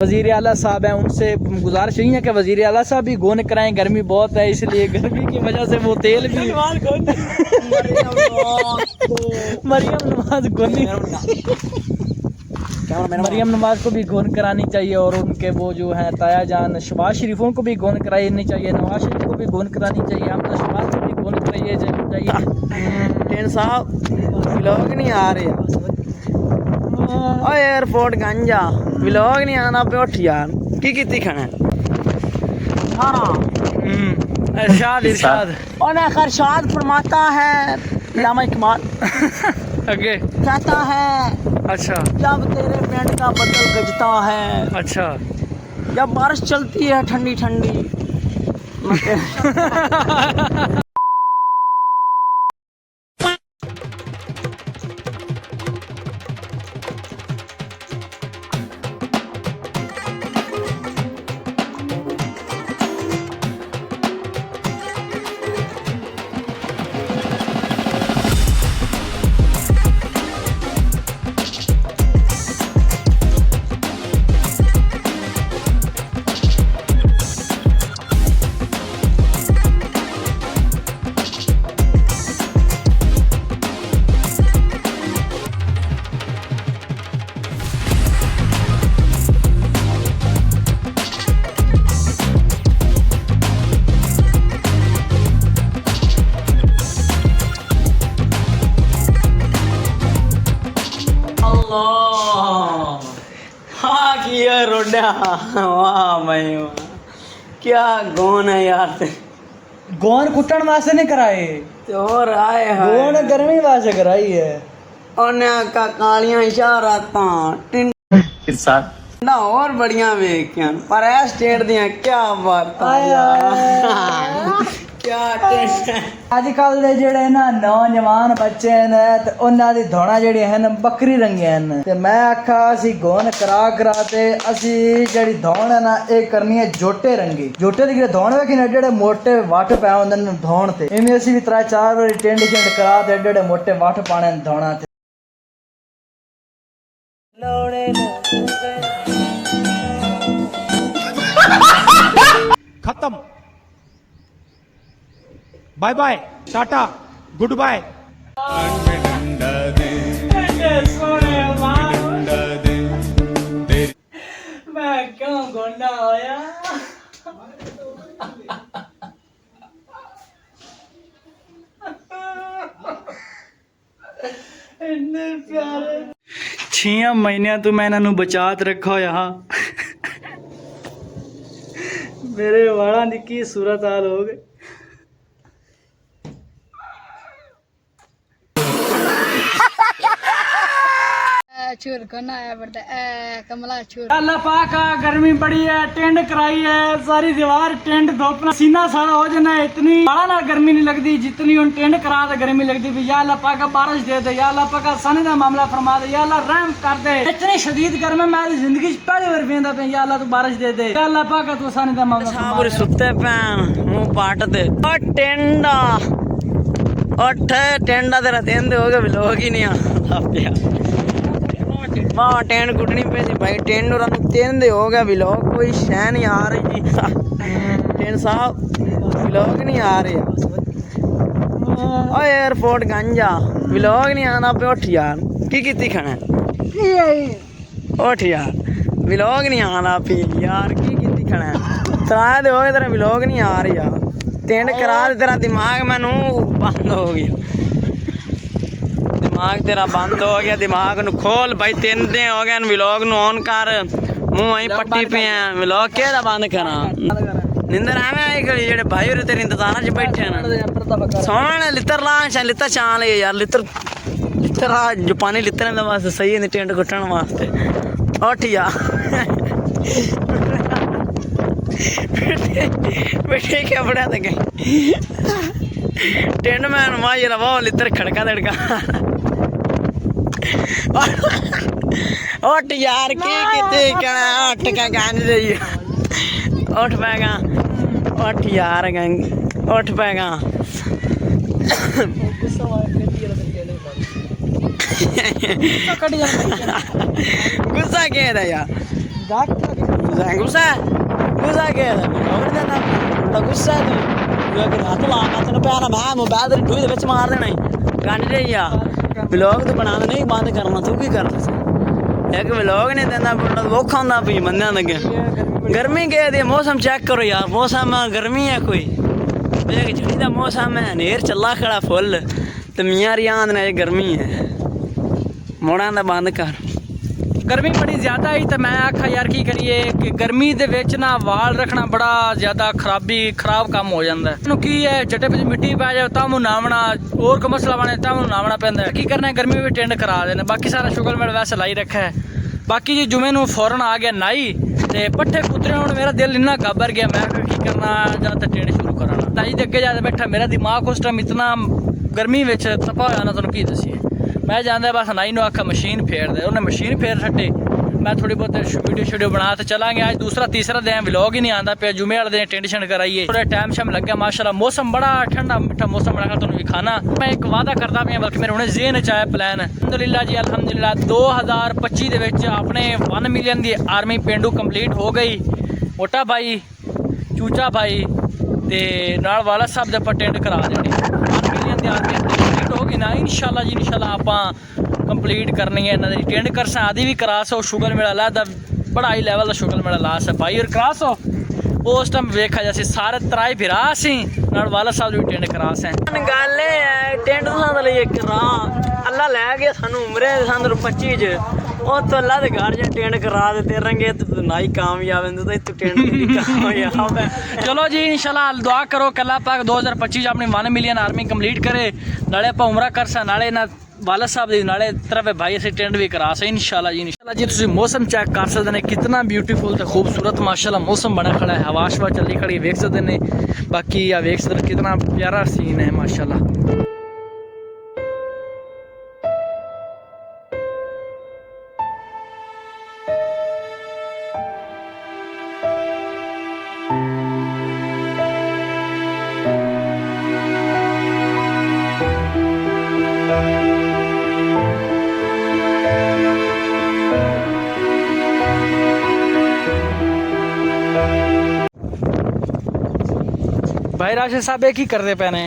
वज़ीर आला साहब हैं, उनसे गुजारिश यही है कि वज़ीर आला साहब भी गोन कराएं। गर्मी बहुत है, इसलिए गर्मी की वजह से वो तेल भी मरियम नवाज गोनी मरियम नवाज को भी गोन करानी चाहिए, और उनके वो जो हैं ताया जान शबाज शरीफों को भी गोन करानी चाहिए, नवाज शरीफ को भी गोन करानी चाहिए, हम तो शबाज को भी गोन कराइए चाहिए। साहब व्लॉग नहीं आ रहे एयरपोर्ट गंजा व्लॉग नहीं आना पे उठ यार की कितनी खाना इरशाद इरशाद और खरशाद फरमाता है इलामा इकबाल आगे कहता है अच्छा जब तेरे पेंट का बदल गजता है, अच्छा जब बारिश चलती है ठंडी ठंडी हाँ किया रोडा वाह भाई वाह क्या गोन है यार गोन कुटन वास्ते नहीं कराए, और आए हैं गोन गर्मी वास्ते कराई है। और का कालियां इशाराता ना और बढ़िया वेख्यान पर ऐ स्टेट दियां क्या बात क्या अजकल दे जेड़े ना नौजवान बच्चे ने ते उन्हां दी धौणा जेड़ी है बकरी रंगियां न, ते मैं आखा असी गोन करा ते असी जेड़ी धौण है ना ए करनी है जोटे रंगी। जोटे दी धौण वेखी ना जेड़े मोटे वट पै हुंदे न धौण ते, इवें असी भी 3-4 वारी टेंड करा ते जेड़े मोटे वट पाने न धौणा ते। खत्म, bye bye, tata, goodbye. मैं क्यों गोंडा होया इन्ने प्यारे 6 महीने तो मैं इन्हों बचात रखा होया मेरे वाला दी की सूरत हाल हो गई। चूर करना है पड़ता है कमला चूर। अल्लाह पाक गर्मी बड़ी है, टेंट कराई है सारी दीवार टेंट धोप सीना सारा हो जाना है, इतनी बाड़ा ना गर्मी नहीं लगती जितनी उन टेंट करा तो गर्मी लगती भी। या अल्लाह पाक बारिश दे दे, या अल्लाह पाक आसानी का मामला फरमा दे, या अल्लाह रहम कर दे। इतनी शदीद गर्मी मैं जिंदगी पहली बार पींदा पे, या अल्लाह तू बारिश दे दे, या अल्लाह पाक तू आसानी का मामला फरमा दे। सुते पैन मुंह पाट दे और टेंडा और टेंडा तेरा दिन हो गया लोग ही नहीं आ वाह टेंट कुटनी पे थी भाई, टेंट और तीन हो गया व्लॉग कोई शह नहीं आ रही टेंट साहब व्लॉग नहीं आ रहे एयरपोर्ट गंजा व्लॉग नहीं आना पे उठ यार की कितनी खाना उठ यार व्लॉग नहीं आना पे यार की कितनी खाना तराए दे हो गए तेरा व्लॉग नहीं आ रही यार टेंट करा तेरा दिमाग मैनू बंद हो गया, दिमाग तेरा बंद हो गया, दिमाग नु खोल भाई 3 दिन हो गए व्लॉग नु ऑन कर मुंह वहीं पट्टी पे है व्लॉग केदा बंद करा निंदर आवे आई खड़ी जेड़े भाई होरे तेरे इंतजारां च बैठे न सोहणे लित्तर लांच लित्तर चाल है यार लित्तर लित्तर जो पानी लित्तर दा वास्ते सही है टेंट कुटन वास्ते उठ या बेटे क्या बड़ा था गई टेंट मैन मां ये वो लित्तर खड़का दड़का उठ यार की किते कहना उठ का गांज रही उठ पैगा उठ यार गंग उठ पैगा गुस्सा क्या है यार गुस्सा के गुस्सा है तू अगर हाथ ला मैं तेन प्यारा मैं मोबाइल तेरी डूई दे विच मार देना ही गंढ दे या व्लॉग तो बनाना नहीं बंद करना तू की करना एक व्लॉग नहीं देना बड़ा औखा होंदा पई बंदे लगे गर्मी के दी मौसम चेक करो यार मौसम गर्मी है कोई एक झड़ी दा मौसम है नेर चला खड़ा फुल ते मियां रियान ने गर्मी है मोड़ा दा बंद कर गर्मी बड़ी ज़्यादा ही तो मैं आखा यार की करिए कि गर्मी दे विच ना वाल रखना बड़ा ज़्यादा खराब काम हो जाता है की है जट्टे पे मिट्टी पै जाए तब नावना और को मसला बने तब नावना पैंदा है की करना है गर्मी में टेंड करा देने बाकी सारा शुगर मेरे वैसे लाई रखा है बाकी जी जुमे नूं फौरन आ गया नाई ते पट्ठे कुतरे हुण मेरा दिल इन्ना घबर गया मैं की करना जां ते टेंड शुरू कराना ताई दे अगे जाके बैठा मेरा दिमाग उस टाइम इतना गर्मी विच तपा होया ना तुहानूं की दसीए मैं जांदा बस नाई नूं आखा मशीन फेर दे उन्हें मशीन फेर छड्डी मैं थोड़ी बहुत वीडियो बना तो चला गया आज दूसरा तीसरा दिन व्लॉग ही नहीं आंदा पे जुमे वाले दिन टेंट शेंट कराइए थोड़ा टाइम शाम लग गया माशाल्लाह मौसम बड़ा ठंडा मीठा मौसम बड़ा तुहानूं विखाना मैं एक वादा करदा पिया बल्कि मेरे हुणे ज़हन च आया प्लान अल्हम्दुलिल्लाह जी अल्हम्दुलिल्लाह 2025 दे विच अपने 1 मिलियन दी आर्मी पेंडू कंप्लीट हो गई मोटा भाई चूचा भाई ते नाल वाला साहब दे पर टेंट करा देनी 1 मिलियन दी आर्मी कंप्लीट हो गई ना इंशाल्लाह जी इंशाल्लाह आपां कंप्लीट करनी है इन्होंने टेंड करसा आदि भी करास हो शुगर मेला लादा बड़ा हाई लेवल का शुगर मेला लास है भाई और करास हो उस टाइम वेखा जैसे सारे तराई फिरा सी वाला साहब भी टेंड करास है गल है टेंट तो लिए करा अल्लाह लै गया सानू उमरे सन 25 च ओ तो अल्लाह दे घर ज टेंड करा दे तेरंगे तो नाई कामयाब है तो तू टेंड कामयाब है चलो जी इंशाल्लाह दुआ करो कि अल्लाह पाक 2025 अपनी 1 मिलियन आर्मी कंप्लीट करे नाले आप उमरा करसा नाले ना वाला साहब दी नाले तरफ भाई असीं टेंड भी करा से इंशाल्लाह जी तुसीं मौसम चेक कर सकते हैं कितना ब्यूटीफुल ते खूबसूरत माशाल्लाह मौसम बना खड़ा है हवा शवा चली खड़ी वेख सकते हैं बाकी या वेख सकते कितना प्यारा सीन है माशाल्लाह भाई राशिद साहब ये की करते पे ने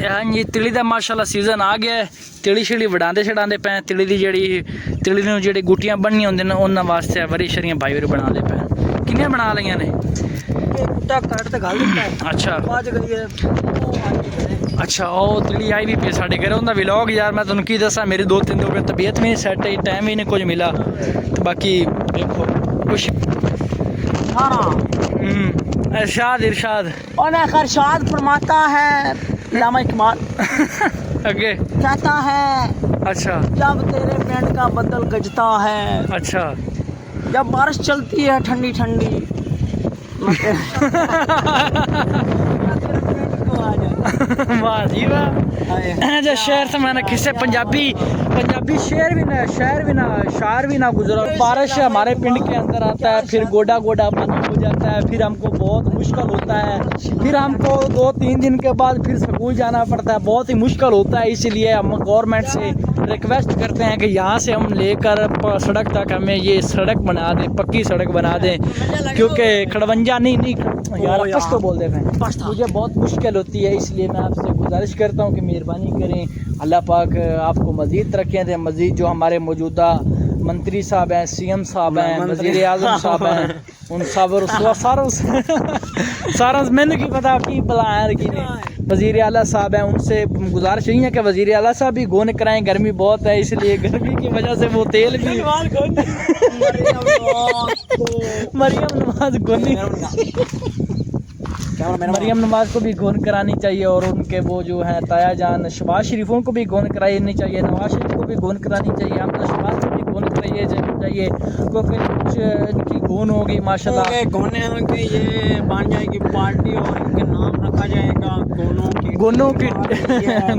हाँ जी तिली का माशाल्लाह सीजन आ गया है तिली छिली वडांदे छड़ांदे पे तिली दी जेड़ी तिली नूं जेड़ी गुटियां बननी होंदी ने उन्हां वास्ते बड़ी शरियां भाई होर बना दे पे किन्ने बना लियां ने अच्छा अच्छा ओ तिली आई भी पे साडे घरे उन्दा व्लॉग यार मैं तुहानूं की दसां मेरी 2-3 दिन हो गए तबीयत भी नहीं सैट है टाइम ही नहीं कुछ मिला तो बाकी देखो कुछ इरशाद और इरशाद फरमाता है लामा इकबाल आगे कहता है अच्छा जब तेरे पेंट का बदल गजता है अच्छा जब बारिश चलती है ठंडी ठंडी वाह जी वाह जो शेर से मैंने किसे पंजाबी शेर भी ना शायर भी ना गुजरा बारिश हमारे पिंड के अंदर आता है फिर गोडा गोडा पानी हो जाता है फिर हमको बहुत मुश्किल होता है फिर हमको 2-3 दिन के बाद फिर स्कूल जाना पड़ता है बहुत ही मुश्किल होता है इसलिए हम गवर्नमेंट से रिक्वेस्ट करते हैं कि यहाँ से हम लेकर सड़क तक हमें ये सड़क बना दें पक्की सड़क बना दें क्योंकि खड़वंजा नहीं यार पश्तो बोल देते हैं मुझे बहुत मुश्किल होती है इसलिए मैं आपसे गुजारिश करता हूँ कि मेहरबानी करें अल्लाह पाक आपको मज़ीद तरक्कियाँ दें मज़ीद जो हमारे मौजूदा मंत्री साहब हैं CM साहब हैं वज़ीर आज़म साहब हैं उन सब सारा मैंने की पता की बुलाया कि वज़ीर आला साहब हैं उनसे गुजारिश यही है कि वज़ीर आला साहब भी गोन कराएं गर्मी बहुत है इसलिए गर्मी की वजह से वो तेल भी मरियम नमाज गोनी मरियम नमाज को भी गोन करानी चाहिए और उनके वो जो है ताया जान शबाज शरीफों को भी गोन करानी चाहिए नवाज शरीफ को भी गोन करानी चाहिए हम तो शबाज को भी गोन कराइए चाहिए क्योंकि कुछ इनकी गोन होगी माशाल्लाह गोने होंगे ये बन जाएगी पार्टी और इनके नाम रखा जाएगा गोनों की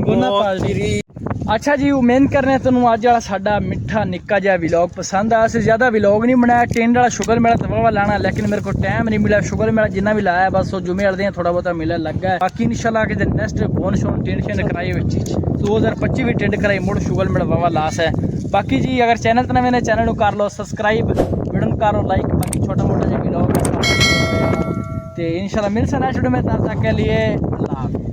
गोना पार्टी अच्छा जी उम्मीद करने ਤੁਹਾਨੂੰ ਅੱਜ ਵਾਲਾ ਸਾਡਾ ਮਿੱਠਾ ਨਿੱਕਾ ਜਿਹਾ ਵਲੌਗ ਪਸੰਦ ਆਇਆ ਸੀ ਜ਼ਿਆਦਾ ਵਲੌਗ ਨਹੀਂ ਬਣਾਇਆ ਟੈਂਡ ਵਾਲਾ ਸ਼ੁਗਰ ਮੇਲਾ ਤਾਂ ਵਾਵਾ ਲਾਣਾ ਲੇਕਿਨ ਮੇਰੇ ਕੋਲ ਟਾਈਮ ਨਹੀਂ ਮਿਲਿਆ ਸ਼ੁਗਰ ਮੇਲਾ ਜਿੰਨਾ ਵੀ ਲਾਇਆ ਬਸ ਉਹ ਜੁਮੇ ਵਾਲੇ ਦਿਨ ਥੋੜਾ ਬਹੁਤਾ ਮਿਲਿਆ ਲੱਗਾ ਹੈ ਬਾਕੀ ਇਨਸ਼ਾਅੱਲਾ ਕਿ ਨੈਕਸਟ ਗੋਨ ਸ਼ੋਨ ਟੈਂਸ਼ਨ ਕਰਾਈ ਵਿੱਚ 2025 ਵੀ ਟੈਂਡ ਕਰਾਈ ਮੁੜ ਸ਼ੁਗਰ ਮੇਲਾ ਵਾਵਾ ਲਾਸ ਹੈ ਬਾਕੀ ਜੀ ਅਗਰ ਚੈਨਲ ਤੇ ਨਵੇਂ ਨੇ ਚੈਨਲ ਨੂੰ ਕਰ ਲਓ ਸਬਸਕ੍ਰਾਈਬ ਵੀਡੀਓ ਨੂੰ ਕਰੋ ਲਾਈਕ ਬਾਕੀ ਛੋਟਾ ਮੋਟਾ ਜਿਹਾ ਵਲੌਗ ਤੇ इंशाल्लाह मिल से नेक्स्ट वीडियो में तब तक के लिए अल्लाह हाफ़िज़।